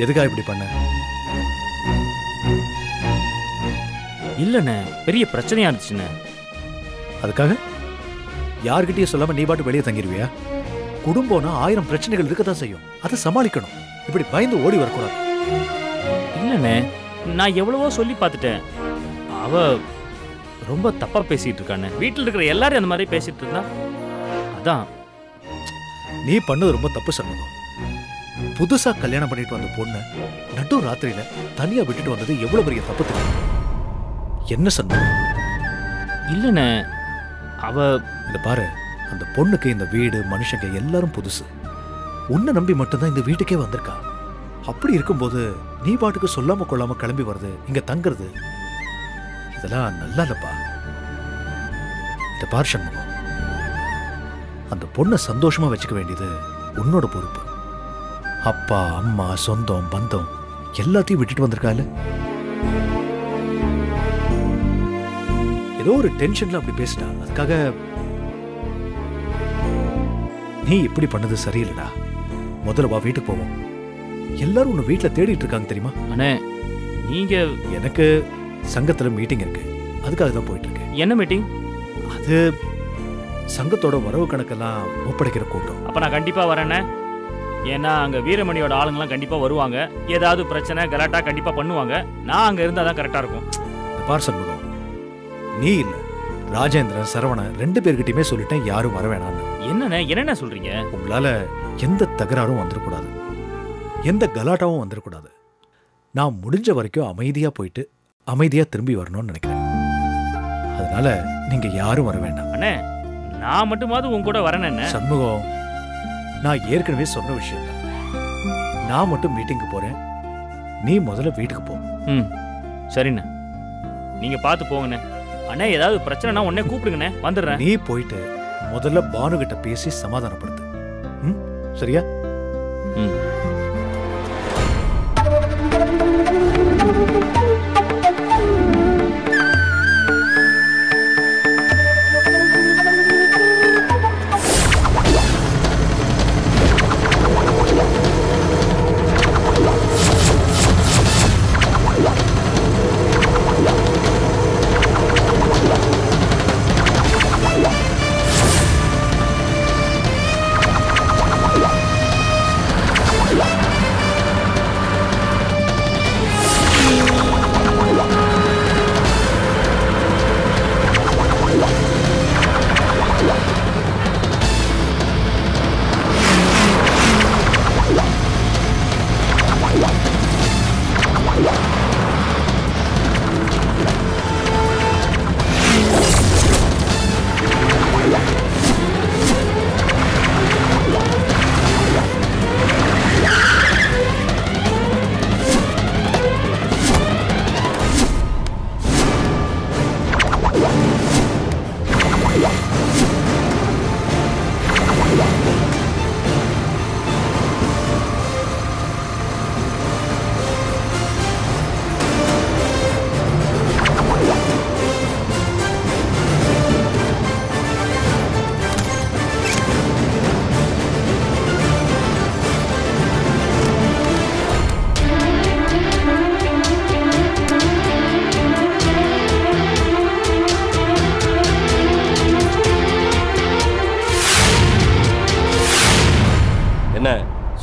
எதுக்காக இப்படி பண்ண? இல்லண்ணே, பெரிய பிரச்சனையா இருந்துச்சுண்ணே. அதுக்காக யார்கிட்டயும் சொல்லாம நீ பாட்டு வெளியே தங்கிடுவியா? குடும்பம்னா 1000 பிரச்சனைகள் இருக்கதான் செய்யும். அதை சமாளிக்கணும். இப்படி பயந்து ஓடி வரக்கூடாது. இல்லண்ணே, நான் எவ்வளவோ சொல்லி பார்த்துட்டேன். அவ ரொம்ப தப்பா பேசிட்டு இருக்கானே. வீட்டில் இருக்கிற எல்லாரும் அந்த மாதிரி பேசிட்டு இருந்தா அதான். நீ பண்ணது ரொம்ப தப்பு சண்முகம். புதுசா கல்யாணம் பண்ணிட்டு வந்த பொண்ணு நடு ராத்திரியில தனியா விட்டுட்டு வந்தது எவ்வளவு பெரிய தப்பு தெரியும்? என்ன சண்முகம்? இல்லண்ணே, அவ இத பாரு, அந்த பொண்ணுக்கு இந்த வீடு மனுஷங்க எல்லாரும் புதுசு. உன்னை நம்பி மட்டும்தான் இந்த வீட்டுக்கே வந்திருக்கா. அப்படி இருக்கும்போது நீ பாட்டுக்கு சொல்லாம கொள்ளாம கிளம்பி வருது, இங்க தங்குறது, இதெல்லாம் நல்லா இல்லப்பா. இத பாரு சண்முகம், அந்த பொண்ணை சந்தோஷமா வச்சுக்க வேண்டியது உன்னோட பொறுப்பு. அப்பா அம்மா சொந்தம் பந்தம் எல்லாத்தையும் விட்டுட்டு வந்திருக்கால. ஏதோ ஒரு டென்ஷன்ல அப்படி பேசிட்டா. அதுக்காக நீ இப்படி பண்ணது சரியில்லடா. முதல்ல வா, வீட்டுக்கு போவோம். எல்லாரும் உன்னை வீட்டுல தேடிட்டு இருக்காங்க தெரியுமா? அண்ணே, நீங்க எனக்கு சங்கத்துல மீட்டிங் இருக்கு, அதுக்காக தான் போயிட்டு இருக்கேன். என்ன மீட்டிங்? அது சங்கத்தோட வரவு கணக்கெல்லாம் ஒப்படைக்கிற கூட்டம். அப்ப நான் கண்டிப்பா வரேண்ணே. ஏன்னா அங்க வீரமணியோட ஆளுங்கெல்லாம் கண்டிப்பா வருவாங்க. ஏதாவது பிரச்சனை கலாட்டா கண்டிப்பா பண்ணுவாங்க. நான் அங்க இருந்தா தான் கரெக்டா இருக்கும். பார் சண்முகம், நீ இல்ல ராஜேந்திரன் சரவணன் 2 பேர்கிட்டயுமே சொல்லிட்டேன் யாரும் வர வேணாம்னு. என்னென்ன சொல்றீங்க? உங்களால எந்த தகராறும் வந்துடக்கூடாது, எந்த கலாட்டாவும் வந்துடக்கூடாது. நான் முடிஞ்ச வரைக்கும் அமைதியா போயிட்டு அமைதியா திரும்பி வரணும்னு நினைக்கிறேன். அதனால நீங்க யாரும் வர வேண்டாம். அண்ணே, நான் மட்டுமாவது உன் கூட வரேன்னு. சண்முகம், நான் ஏற்கனவே சொன்ன விஷயம் தான். நான் மட்டும் மீட்டிங்கு போறேன், நீ முதல்ல வீட்டுக்கு போ. சரிண்ணே, நீங்க பார்த்து போங்கண்ணே. அண்ணே, ஏதாவது பிரச்சனைனா உடனே கூப்பிடுங்கண்ணே, வந்துடுறேன். நீ போயிட்டு முதல்ல பானு கிட்ட பேசி சமாதானப்படுத்து. சரியா?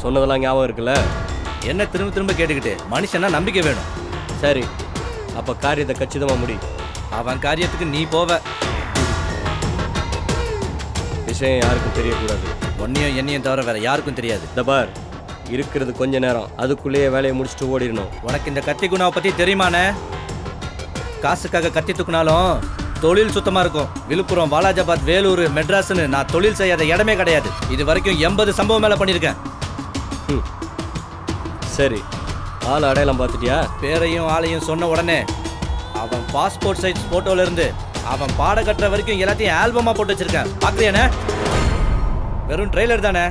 சொன்னதெல்லாம் ஞாபகம் இருக்குல்ல? என்ன திரும்ப திரும்ப கேட்டுக்கிட்டு? மனுஷனா நம்பிக்கை வேணும். சரி, அப்ப காரியத்தை கச்சிதமா முடி. அவன் காரியத்துக்கு நீ போவ. விஷயம் யாருக்கும் தெரியக்கூடாது. ஒன்னையும் என்னையும் தவிர வேற யாருக்கும் தெரியாது. தபார், இருக்கிறது கொஞ்ச நேரம், அதுக்குள்ளேயே வேலையை முடிச்சுட்டு ஓடிடணும். உனக்கு இந்த கத்தி குணாவை பத்தி தெரியுமானே? காசுக்காக கத்தி தூக்குனாலும் தொழில் சுத்தமா இருக்கும். விழுப்புரம், வாலாஜாபாத், வேலூர், மெட்ராஸ்னு நான் தொழில் செய்யாத இடமே கிடையாது. இது வரைக்கும் 80 சம்பவம் மேல பண்ணியிருக்கேன். சரி, ஆள் அடையாளம் பார்த்துட்டியா? பேரையும் ஆளையும் சொன்ன உடனே அவன் பாஸ்போர்ட் சைஸ் போட்டோல இருந்து அவன் பாட கட்டுற வரைக்கும் எல்லாத்தையும் ஆல்பமா போட்டு வச்சிருக்கேன். பாக்குறியானே? வெறும் ட்ரெய்லர் தானே.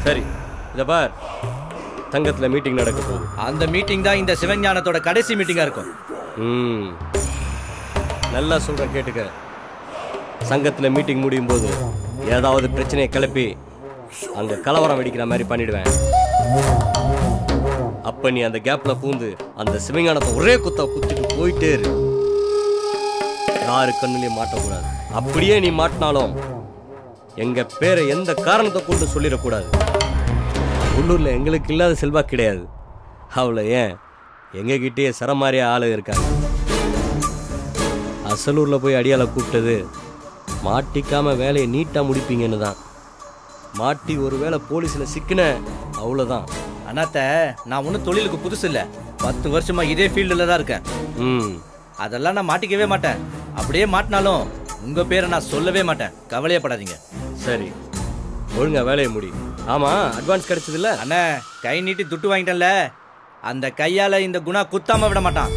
சரி, இத பார், சங்கத்துல மீட்டிங் நடக்க போகுது. அந்த மீட்டிங் தான் இந்த சிவஞானத்தோட கடைசி மீட்டிங்கா இருக்கும். நல்லா சொல்ற, கேட்டுக்க. சங்கத்துல மீட்டிங் முடியும் போது ஏதாவது பிரச்சனையை கிளப்பி அங்க கலவரம் வெடிக்கிற மாதிரி பண்ணிடுவேன். அப்ப நீ அந்த கேப்ல பூந்து அந்த சிவஞானத்தை ஒரே குத்தா குத்திட்டு போயிட்டே இரு. யாரு கண்ணுலயும் மாட்டக்கூடாது. அப்படியே நீ மாட்டினாலும் எங்க பேரை எந்த காரணத்தை கொண்டு சொல்லிடக்கூடாது. உள்ளூர்ல எங்களுக்கு இல்லாத செல்வா கிடையாது. அவ்வளோ ஏன் எங்ககிட்டயே சரமாரியா ஆளு இருக்காங்க. அசலூர்ல போய் அடியால கூப்பிட்டது மாட்டிக்காம வேலையை நீட்டா முடிப்பீங்கன்னு தான். மாட்டி ஒரு வேளை போலீஸ்ல சிக்கின அவ்வளோதான். அண்ணாத்த நான் ஒன்றும் தொழிலுக்கு புதுசு இல்லை. 10 வருஷமா இதே ஃபீல்டில் தான் இருக்கேன். அதெல்லாம் நான் மாட்டிக்கவே மாட்டேன். அப்படியே மாட்டினாலும் உங்க பேரை நான் சொல்லவே மாட்டேன். கவலையப்படாதீங்க. சரி, ஒழுங்கா வேலையை முடி. ஆமா, அட்வான்ஸ் கிடைச்சது இல்ல? அண்ணே, கை நீட்டி துட்டு வாங்கிட்டேன்ல, அந்த கையால இந்த குணா குத்தாம விட மாட்டான்.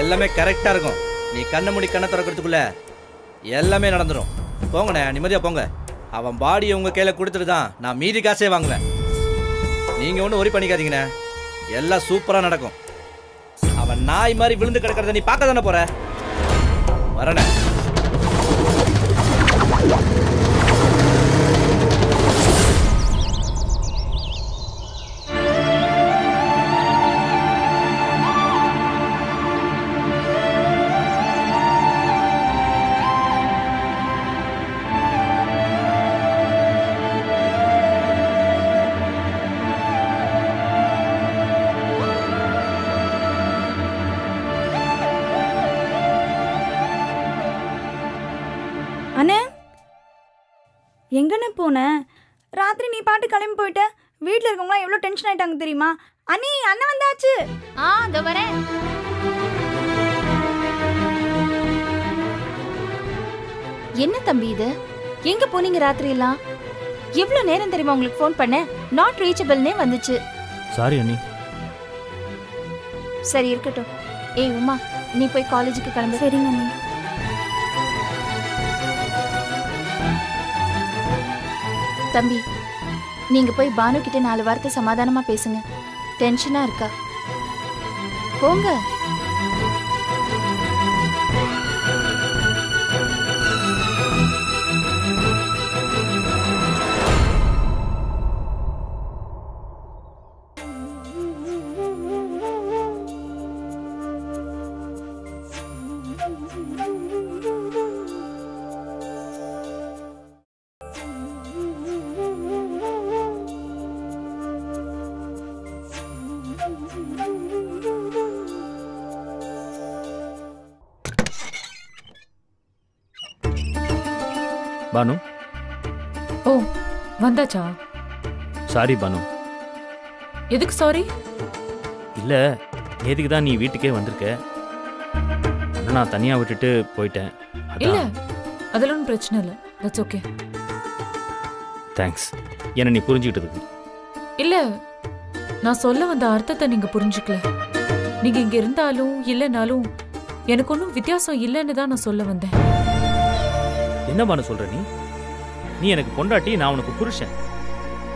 எல்லாமே கரெக்டா இருக்கும். நீ கண்ணை மூடி கண்ணை திறக்கிறதுக்குள்ள எல்லாமே நடந்துடும். போங்கண்ணே, நிம்மதியா போங்க. அவன் பாடியை உங்க கையில கொடுத்துட்டு தான் நான் மீதி காசே வாங்குவேன். நீங்க ஒன்றும் ஒரி பண்ணிக்காதீங்கண்ணே, எல்லாம் சூப்பரா நடக்கும். அவன் நாய் மாதிரி விழுந்து கிடக்கிறத நீ பார்க்க தானே போற. வரண்ணே. அண்ணே, எங்கன்னு போன? ராத்திரி நீ பாட்டு கிளம்பி போயிட்ட. வீட்டில் இருக்கவங்களாம் எவ்வளோ டென்ஷன் ஆயிட்டாங்க தெரியுமா? அண்ணி, அண்ணன் வந்தாச்சு. இதோ வரேன். என்ன தம்பி இது? எங்க போனீங்க ராத்திரி எல்லாம்? எவ்வளவு நேரம் தெரியுமா உங்களுக்கு ஃபோன் பண்ண? நாட் ரீச்சபிள்னே வந்துச்சு. சாரி அண்ணி. சரி இருக்கட்டும். ஏய் உமா, நீ போய் காலேஜுக்கு கிளம்பு. சரிங்க அண்ணி. தம்பி, நீங்க போய் பானு கிட்ட 4 வார்த்தை சமாதானமா பேசுங்க. டென்ஷனா இருக்கா? போங்க. பானு. ஓ, வந்தாச்சா? சாரி பானு. எதுக்கு சாரி? இல்லை, நேற்றுக்கு தான் நீ வீட்டுக்கே வந்திருக்க. நான் தனியாக விட்டுட்டு போயிட்டேன். இல்ல, அதெல்லாம் ஒன்றும் பிரச்சனை இல்லை. That's okay. தேங்க்ஸ், என்னை நீ புரிஞ்சுக்கிட்டதுக்கு. இல்ல, நான் சொல்ல வந்த அர்த்தத்தை நீங்க புரிஞ்சுக்கல. நீங்க இங்க இருந்தாலும் இல்லைனாலும் எனக்கு ஒன்றும் வித்தியாசம் இல்லைன்னு தான் நான் சொல்ல வந்தேன். என்ன பானு சொல்ற நீ? நீ எனக்கு பொண்டாட்டி, நான் உனக்கு புருஷன்.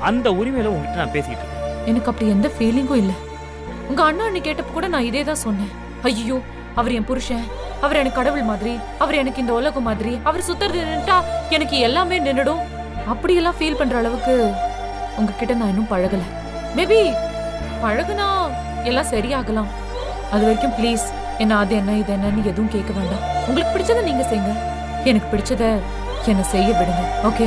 அந்த உரிமையில உங்ககிட்ட நான் பேசிக்கிட்டு இருக்கேன். எனக்கு அப்படி எந்த ஃபீலிங்கும் இல்லை. உங்க அண்ணா அண்ணி கேட்டப்ப கூட நான் இதே தான் சொன்னேன். ஐயோ, அவர் என் புருஷன், அவர் எனக்கு கடவுள் மாதிரி, அவர் எனக்கு இந்த உலகம் மாதிரி, அவர் சுத்துறது நின்னுட்டா எனக்கு எல்லாமே நின்னுடும். அப்படியெல்லாம் ஃபீல் பண்ற அளவுக்கு உங்ககிட்ட நான் இன்னும் பழகல. மேபி பழகுனா எல்லாம் சரியாகலாம். அது வரைக்கும் ப்ளீஸ் என்ன அது என்ன இது என்னன்னு எதுவும் கேட்க வேண்டாம். உங்களுக்கு பிடிச்சதை நீங்க செய்யுங்க, எனக்கு பிடிச்சத என்ன செய்ய விடுங்க. ஓகே?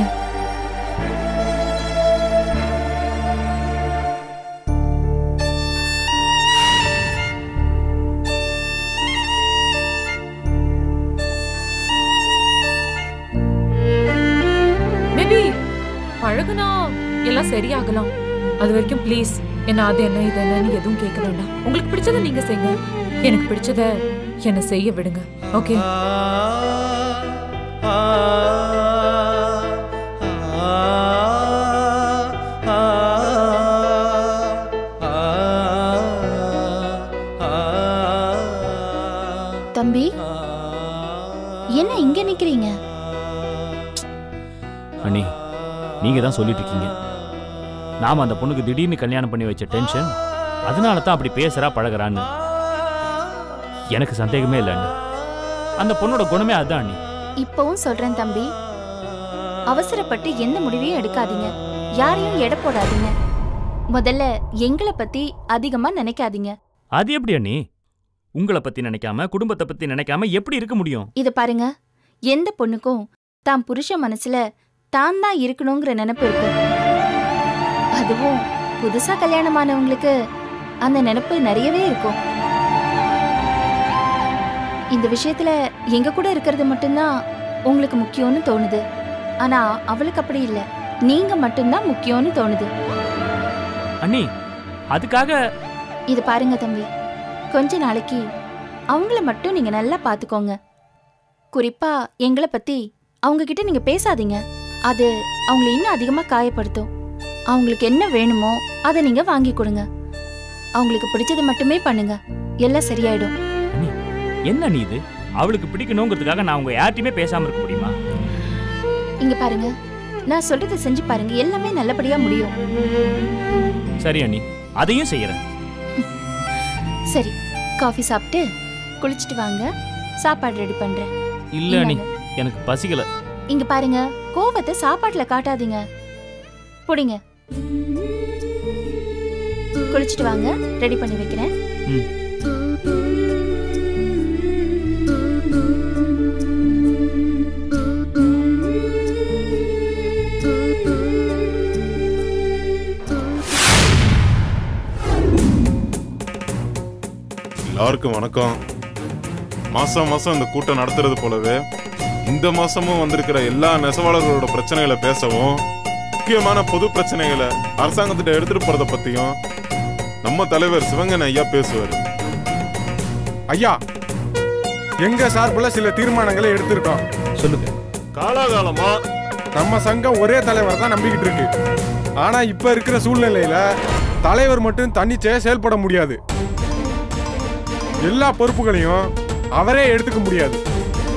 மேபி பழகுனா எல்லாம் சரியாகலாம். அது வரைக்கும் ப்ளீஸ் என்ன அது என்ன இது என்னன்னு எதுவும் கேட்க வேண்டாம். உங்களுக்கு பிடிச்சதை நீங்க செய்யுங்க, எனக்கு பிடிச்சத என்ன செய்ய விடுங்க. ஓகே? தம்பி, என்ன இங்க நிக்கிறீங்க? அண்ணி, நீங்க தான் சொல்லிட்டு இருக்கீங்க நாம அந்த பொண்ணுக்கு திடீர்னு கல்யாணம் பண்ணி வச்ச டென்ஷன், அதனால தான் அப்படி பேசுறா பழகுறான்னு. எனக்கு சந்தேகமே இல்லை அண்ணி. அந்த பொண்ணோட குணமே அதுதான் அண்ணி. இப்பவும் சொல்றேன் தம்பி, அவசரப்பட்டு எந்த முடிவையும் எடுக்காதீங்க, யாரையும் எடை போடாதீங்க. முதல்ல எங்களை பத்தி அதிகமா நினைக்காதீங்க. அது எப்படி அண்ணி? உங்களை பத்தி நினைக்காம குடும்பத்தை பத்தி நினைக்காம எப்படி இருக்க முடியும்? இது பாருங்க, எந்த பொண்ணுக்கும் தான் புருஷன் மனசுல தான் தான் இருக்கணுங்கிற நினைப்பு இருக்கும். அதுவும் புதுசா கல்யாணமானவங்களுக்கு அந்த நினைப்பு நிறையவே இருக்கும். இந்த விஷயத்துல எங்க கூட இருக்கிறது மட்டும்தான் உங்களுக்கு முக்கியம்னு தோணுது. ஆனா அவளுக்கு அப்படி இல்ல, நீங்க மட்டும்தான் முக்கியம்னு தோணுது. அண்ணி அதுக்காக இது பாருங்க தம்பி, கொஞ்ச நாளைக்கு அவங்கள மட்டும் நீங்க நல்லா பாத்துக்கோங்க. குறிப்பா எங்களை பத்தி அவங்க கிட்ட நீங்க பேசாதீங்க. அது அவங்கள இன்னும் அதிகமா காயப்படுத்தும். அவங்களுக்கு என்ன வேணுமோ அதை நீங்க வாங்கி கொடுங்க. அவங்களுக்கு பிடிச்சது மட்டுமே பண்ணுங்க, எல்லாம் சரியாயிடும். அண்ணி என்ன நீ இது? அவளுக்கு பிடிக்கணுங்கிறதுக்காக நான் உங்க யார்ட்டையுமே பேசாம இருக்க முடியுமா? இங்க பாருங்க, நான் சொல்றதை செஞ்சு பாருங்க, எல்லாமே நல்லபடியா முடியும். சரி அண்ணி, அதையும் செய்யறேன். சரி, காஃபி சாப்பிட்டு குளிச்சுட்டு வாங்க, சாப்பாடு ரெடி பண்றேன். இல்ல அண்ணி, எனக்கு பசிக்கல. இங்க பாருங்க, கோவத்தை சாப்பாட்டுல காட்டாதீங்க. புடிங்க, குளிச்சுட்டு வாங்க, ரெடி பண்ணி வைக்கிறேன். எல்லாருக்கும் வணக்கம். மாசம் மாசம் இந்த கூட்டம் நடத்துறது போலவே இந்த மாசமும் வந்திருக்கிற எல்லா நெசவாளர்களோட பிரச்சனைகளை பேசவும், முக்கியமான பொது பிரச்சனைகளை அரசாங்கத்திட்ட எடுத்துட்டு போறத பத்தியும் நம்ம தலைவர் சிவங்கன் ஐயா பேசுவார். ஐயா, எங்க சார்புல சில தீர்மானங்களை எடுத்திருக்கோம். சொல்லுங்க. காலாகாலமா நம்ம சங்கம் ஒரே தலைவர் தான் நம்பிக்கிட்டு இருக்கு. ஆனா இப்ப இருக்கிற சூழ்நிலையில தலைவர் மட்டும் தன்னிச்சையா செயல்பட முடியாது. எல்லா பொறுப்புகளையும் அவரே எடுத்துக்க முடியாது.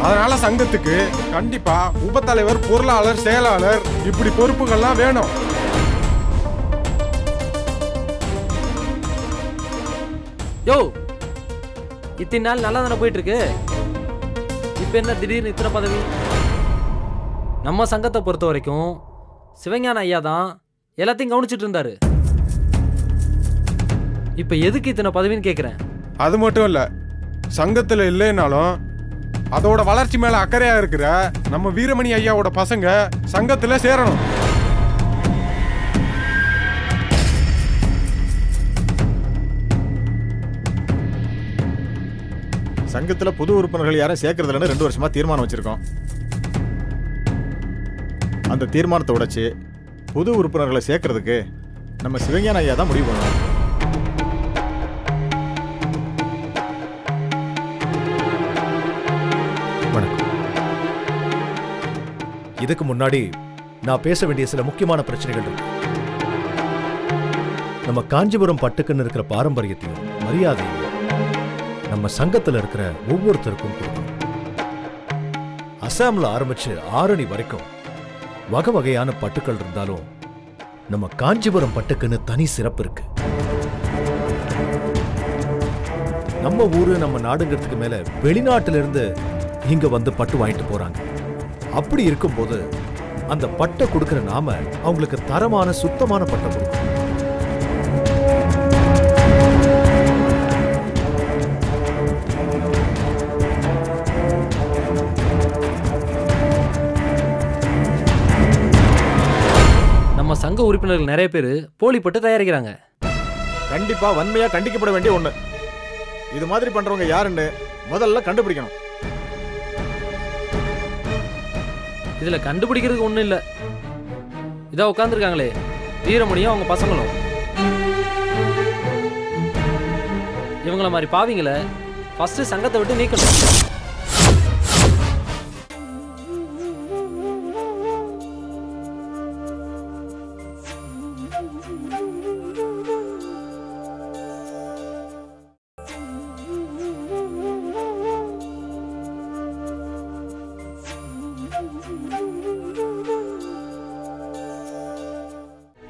அதனால சங்கத்துக்கு கண்டிப்பா உபத்தலைவர், பொருளாளர், செயலாளர் இப்படி பொறுப்புகள்லாம் வேணும். யோ, இத்தனை நாள் நல்லா தானே போயிட்டு இருக்கு. இப்ப என்ன திடீர்னு இத்தனை பதவி? நம்ம சங்கத்தை பொறுத்த வரைக்கும் சிவஞான ஐயா தான் எல்லாத்தையும் கவனிச்சிட்டு இருந்தாரு. இப்ப எதுக்கு இத்தனை பதவின்னு கேக்குறேன். அது மட்டும் இல்ல, சங்கத்துல இல்லைனாலும் அதோட வளர்ச்சி மேல அக்கறையா இருக்கிற நம்ம வீரமணி ஐயாவோட பசங்க சங்கத்துல சேரணும். சங்கத்துல புது உறுப்பினர்கள் யாரும் சேர்க்கறதுலன்னு 2 வருஷமா தீர்மானம் வச்சிருக்கோம். அந்த தீர்மானத்தை உடைச்சு புது உறுப்பினர்களை சேர்க்கறதுக்கு நம்ம சிவஞான ஐயா தான் முடிவு பண்ணணும். இதுக்கு முன்னாடி நான் பேச வேண்டிய சில முக்கியமான பிரச்சனைகள் இருக்கு. நம்ம காஞ்சிபுரம் பட்டுக்குன்னு இருக்கிற பாரம்பரியத்தையும் மரியாதையும் நம்ம சங்கத்துல இருக்கிற ஒவ்வொருத்தருக்கும் கொடுக்கணும். அசாம்ல ஆரம்பிச்சு ஆரணி வரைக்கும் வகை வகையான பட்டுக்கள் இருந்தாலும் நம்ம காஞ்சிபுரம் பட்டுக்குன்னு தனி சிறப்பு இருக்கு. நம்ம ஊரு நம்ம நாடுங்கிறதுக்கு மேல வெளிநாட்டுல இருந்து இங்க வந்து பட்டு வாங்கிட்டு போறாங்க. அப்படி இருக்கும்போது அந்த பட்டை கொடுக்கிற நாம அவங்களுக்கு தரமான சுத்தமான பட்டை கொடுக்கணும். நம்ம சங்க உறுப்பினர்கள் நிறைய பேர் போலி பட்டு தயாரிக்கிறாங்க. கண்டிப்பா வன்மையா கண்டிக்கப்பட வேண்டிய ஒண்ணு. இது மாதிரி பண்றவங்க யாருன்னு முதல்ல கண்டுபிடிக்கணும். இதுல கண்டுபிடிக்கிறதுக்கு ஒண்ணும் இல்ல. இதா உட்கார்ந்துருக்காங்களே வீரமணியும் அவங்க பசங்களும். இவங்கள மாதிரி பாவிங்களை ஃபர்ஸ்ட் சங்கத்தை விட்டு நீக்கணும்.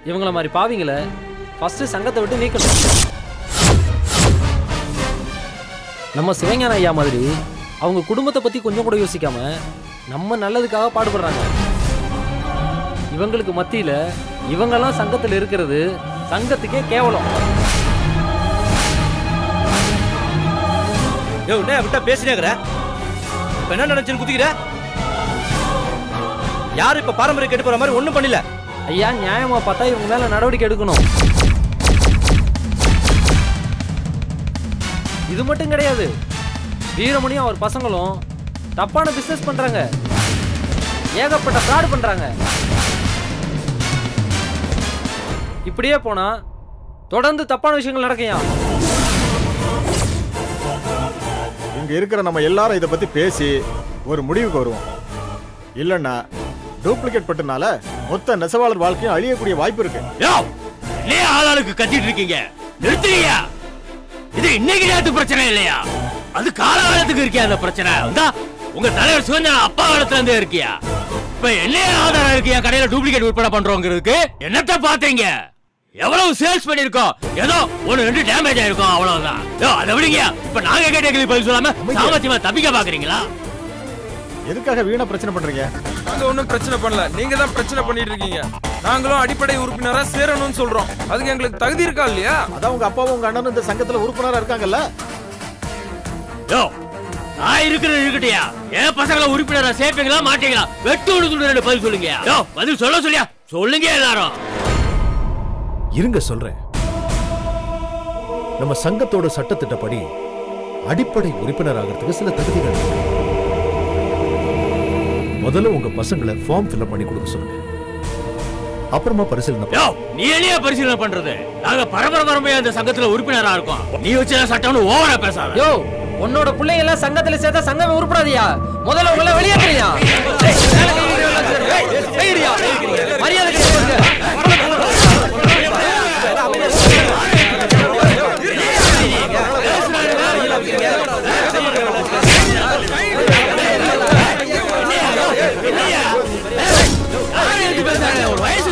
இவங்கள மாதிரி பாவிங்களை ஃபர்ஸ்ட் சங்கத்தை விட்டு நீக்கணும். நம்ம சிவஞான ஐயா மாதிரி அவங்க குடும்பத்தை பத்தி கொஞ்சம் கூட யோசிக்காம நம்ம நல்லதுக்காக பாடுபடுறாங்க. இவங்களுக்கு மத்தியில இவங்கெல்லாம் சங்கத்தில் இருக்கிறது சங்கத்துக்கே கேவலம். யோ என்ன விட்டா பேசினேங்கிற? இப்ப என்ன நினைச்சுன்னு குதிக்கிற? யாரும் இப்ப பாரம்பரிய கேட்டு போற மாதிரி ஒண்ணும் பண்ணல. ஐயா நியாயமா பார்த்தா இவங்க மேல நடவடிக்கை எடுக்கணும். இது மட்டும் கிடையாது, வீரமணியும் அவர் பசங்களும் தப்பான பிசினஸ் பண்றாங்க, ஏகப்பட்ட ஃப்ராட் பண்றாங்க. இப்படியே போனா தொடர்ந்து தப்பான விஷயங்கள் நடக்கையா. இங்க இருக்கிற நம்ம எல்லாரும் இதை பத்தி பேசி ஒரு முடிவுக்கு வருவோம். இல்லன்னா டூப்ளிகேட் பட்டனால மொத்த நெசவாளர் வாழ்க்கையும் அழியக்கூடிய வாய்ப்பு இருக்கு. ஆளாளுக்கு கத்திட்டு இருக்கீங்க, நிறுத்துறியா? இது இன்னைக்கு நேரத்து பிரச்சனை இல்லையா, அது காலகாலத்துக்கு இருக்கியா அந்த பிரச்சனை? உங்க தலைவர் சுதந்திரம் அப்பா காலத்துல இருந்தே இருக்கியா? இப்ப என்ன ஆதாரம் இருக்கியா கடையில டூப்ளிகேட் விற்பனை பண்றோங்கிறதுக்கு? என்னத்த பாத்தீங்க? எவ்வளவு சேல்ஸ் பண்ணிருக்கோம், ஏதோ 1-2 டேமேஜ் ஆயிருக்கும், அவ்வளவுதான். அதை விடுங்க. இப்ப நாங்க கேட்ட கேள்வி பதில் சொல்லாம சாமர்த்தியமா தப்பிக்க பாக்குறீங்களா? எதுக்காக வீணா பிரச்சனை பண்றீங்க? நாங்க ஒன்னும் பிரச்சனை பண்ணல, நீங்க தான் பிரச்சனை பண்ணிட்டு இருக்கீங்க. நாங்களும் அடிப்படை உறுப்பினரா சேரணும்னு சொல்றோம். அதுக்கு எங்களுக்கு தகுதி இருக்கா இல்லையா? அதான் உங்க அப்பாவும் உங்க அண்ணனும் இந்த சங்கத்துல உறுப்பினரா இருக்காங்கல்ல. யோ நான் இருக்கிறது இருக்கட்டியா, என் பசங்களை உறுப்பினரா சேர்ப்பீங்களா மாட்டீங்களா? வெட்டு விடுத்து பதில் சொல்லுங்க. யோ பதில் சொல்லியா சொல்லுங்க எல்லாரும். இருங்க சொல்றேன். நம்ம சங்கத்தோட சட்டத்திட்டப்படி அடிப்படை உறுப்பினர் ஆகிறதுக்கு சில தகுதிகள். முதல்ல உங்க பசங்களை ஃபார்ம் ஃபில் பண்ணி கொடுக்க சொல்லுங்க, அப்புறமா பரிசீலனை. நீ என்ன பரிசீலனை பண்றது? நாங்க பரம்பரையா இந்த சங்கத்துல உறுப்பினரா இருக்கோம். நீ வச்ச சட்டம்னு ஓவரா பேசாத. யோ உன்னோட பிள்ளைங்க எல்லாம் சங்கத்துல சேர்த்தா சங்கமே உருப்படாதியா. முதல்ல உங்களை வெளியேறியா மரியாதை. வயசு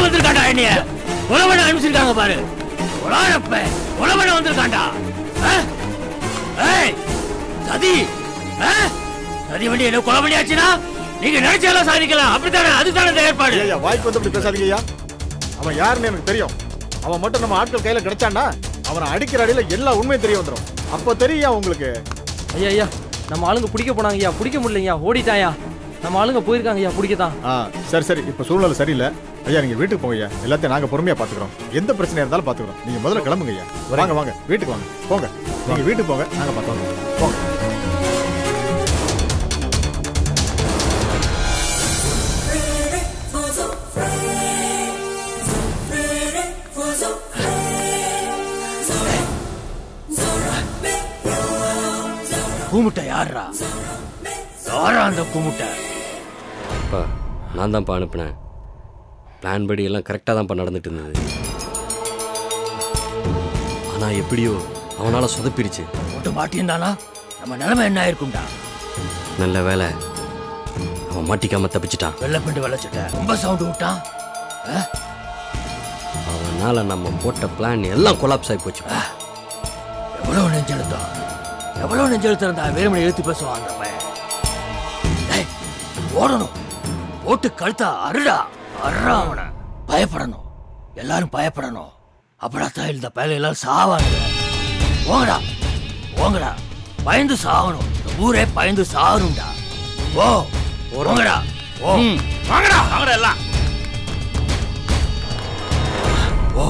வந்திருக்காண்டா, என்னைய உழவனை அனுப்பிச்சிருக்காங்க பாரு. உழவனை வந்திருக்காண்டா. சதி சதி வண்டி என்ன கொலை பண்ணியாச்சுன்னா நீங்க நினைச்சாலும் சாதிக்கலாம். அப்படித்தானே? அதுதானே இந்த ஏற்பாடு. வாய்க்கு வந்து அப்படி பேசாதீங்க ஐயா. அவன் யாருன்னு எனக்கு தெரியும். அவன் மட்டும் நம்ம ஆட்கள் கையில கிடைச்சான்னா அவனை அடிக்கிற அடியில எல்லா உண்மையும் தெரிய வந்துடும். அப்போ தெரியும் உங்களுக்கு. ஐயா ஐயா நம்ம ஆளுங்க பிடிக்க போனாங்க ஐயா, பிடிக்க முடியலையா, ஓடிட்டாயா. நம்ம ஆளுங்க போயிருக்காங்க ஐயா, பிடிக்கதான். சரி சரி, இப்போ சூழ்நிலை சரியில்லை ஐயா. நீங்க வீட்டுக்கு போங்க ஐயா, எல்லாத்தையும் நாங்க பொறுமையா பாத்துக்கிறோம். எந்த பிரச்சனையா இருந்தாலும் பாத்துக்கிறோம். நீங்க முதல்ல கிளம்புங்க ஐயா. வாங்க வாங்க வீட்டுக்கு வாங்க. போங்க, நீங்க வீட்டுக்கு போங்க, நாங்க பார்த்தோம். போங்க. கூமுட்டை யாரா? யாரா அந்த கூமுட்டை? நான் தான்ப்பா அனுப்பினேன். பிளான் படி எல்லாம் கரெக்டாக தான்ப்பா நடந்துட்டு இருந்தது. ஆனால் எப்படியோ அவனால் சொதப்பிடுச்சு. மட்டும் மாட்டியிருந்தானா நம்ம நிலைமை என்ன ஆயிருக்கும்டா. நல்ல வேலை அவன் மாட்டிக்காம தப்பிச்சிட்டான். வெள்ளப்பண்டு வெள்ளச்சிட்ட ரொம்ப சவுண்டு விட்டான். அவனால நம்ம போட்ட பிளான் எல்லாம் கொலாப்ஸ் ஆகி போச்சு. எவ்வளவு நெஞ்செழுத்தம், எவ்வளவு நெஞ்செழுத்திருந்தா வேறுமனை எழுத்து பேசுவான் அந்த பையன். ஓடணும், போட்டு கழுத்தா அருடா அருடா. அவனை பயப்படணும், எல்லாரும் பயப்படணும். அப்படித்தான் இந்த பயில எல்லாரும் சாவாங்க. போங்கடா போங்கடா, பயந்து சாகணும். இந்த ஊரே பயந்து சாகணும்டா. ஓ வாங்கடா ஓ வாங்கடா வாங்கடா எல்லாம் ஓ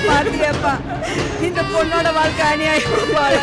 பாத்தியப்பா இந்த பொண்ணோட வாழ்க்கை அநியாயமா பாரு.